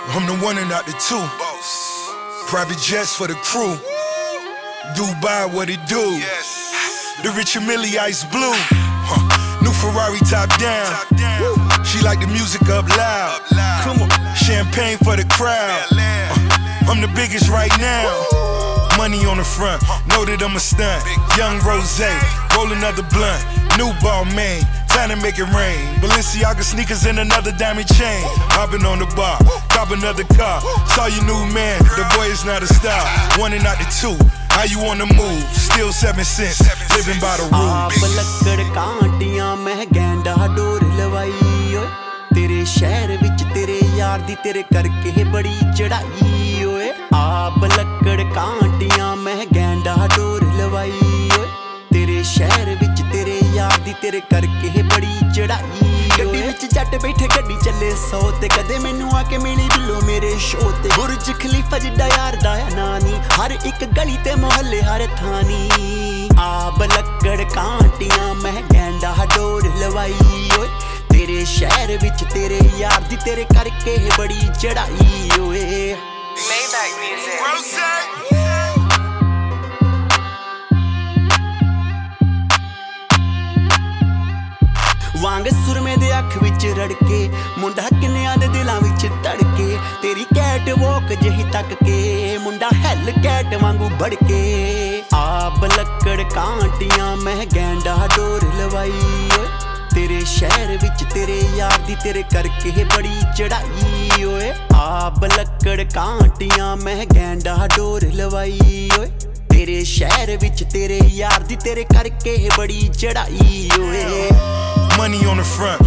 I'm the one and not the two. Private jets for the crew. Dubai, what it do? The rich and Millie ice blue. New Ferrari top down. She like the music up loud. Come on, champagne for the crowd. I'm the biggest right now. Money on the front, know that I'm a stunt. Young Rose, roll another blunt. New ball main, time to make it rain. Balenciaga sneakers and another diamond chain. Hopping on the bar, cop another car. Saw your new man, the boy is not a star. One and not the two, how you on the move? Still 7 cents, living by the rules. ਲੱਕੜ ਕਾਂਟੀਆਂ ਮੈਂ ਗੈਂਡਾ ਡੋਰ ਲਵਾਈ ਓਏ ਤੇਰੇ ਸ਼ਹਿਰ ਵਿੱਚ ਤੇਰੇ ਯਾਰ ਦੀ ਤੇਰੇ ਕਰਕੇ ਬੜੀ ਚੜਾਈ ਓਏ ਆਪ ਲੱਕੜ ਕਾਂਟੀਆਂ ਮੈਂ ਗੈਂਡਾ ਡੋਰ ਲਵਾਈ ਓਏ ਤੇਰੇ ਸ਼ਹਿਰ ਵਿੱਚ ਤੇਰੇ ਯਾਰ ਦੀ ਤੇਰੇ ਕਰਕੇ ਬੜੀ ਚੜਾਈ ਗੱਡੀ ਵਿੱਚ ਜੱਟ ਬੈਠੇ ਗੱਡੀ ਚੱਲੇ 100 ਤੇ ਕਦੇ ਮੈਨੂੰ ਆ ਕੇ ਮਿਲੀ ਬਿੱਲੋ ਮੇਰੇ ਸ਼ੋਅ ਤੇ ਬੁਰਜ ਖਲੀਫਾ ਜਿੱਡਾ ਯਾਰ ਦਾ ਨਾਂ ਨੀ ਹਰ ਇੱਕ ਗਲੀ ਤੇ ਮੁਹੱਲੇ ਹਰ ਥਾਨੀ ਆਪ ਲੱਕੜ ਕਾਂਟੀਆਂ ਮੈਂ ਗੈਂਡਾ ਡੋਰ ਲਵਾਈ ਓਏ ਤੇਰੇ ਸ਼ਹਿਰ ਵਿੱਚ ਤੇਰੇ ਯਾਰ ਦੀ ਤੇਰੇ ਕਰਕੇ ਬੜੀ ਚੜਾਈ ਓਏ ਵਾਂਗ ਸੁਰਮੇ ਦੇ ਅੱਖ ਵਿੱਚ ਰੜਕੇ ਮੁੰਡਾ ਕਿੰਨਿਆਂ ਦੇ ਦਿਲਾਂ ਵਿੱਚ ਧੜਕੇ ਤੇਰੀ ਕੈਟ ਵੋਕ ਜਿਹੀ ਤੱਕ ਕੇ ਮੁੰਡਾ ਹੈਲ ਕੈਟ ਵਾਂਗੂ ਬੜਕੇ ਆਪ ਲੱਕੜ ਕਾਂਟੀਆਂ ਮੈਂ ਗੈਂਡਾ ਡੋਰ ਲਵਾਈ ਓਏ ਤੇਰੇ ਸ਼ਹਿਰ ਵਿੱਚ ਤੇਰੇ ਯਾਰ ਦੀ ਤੇਰੇ ਕਰਕੇ ਬੜੀ ਚੜਾਈ ਓਏ ਆਪ ਲੱਕੜ ਕਾਂਟੀਆਂ ਮੈਂ ਗੈਂਡਾ ਡੋਰ ਲਵਾਈ ਓਏ ਤੇਰੇ ਸ਼ਹਿਰ ਵਿੱਚ ਤੇਰੇ ਯਾਰ ਦੀ ਤੇਰੇ ਕਰਕੇ ਬੜੀ ਚੜਾਈ ਓਏ Money on the front.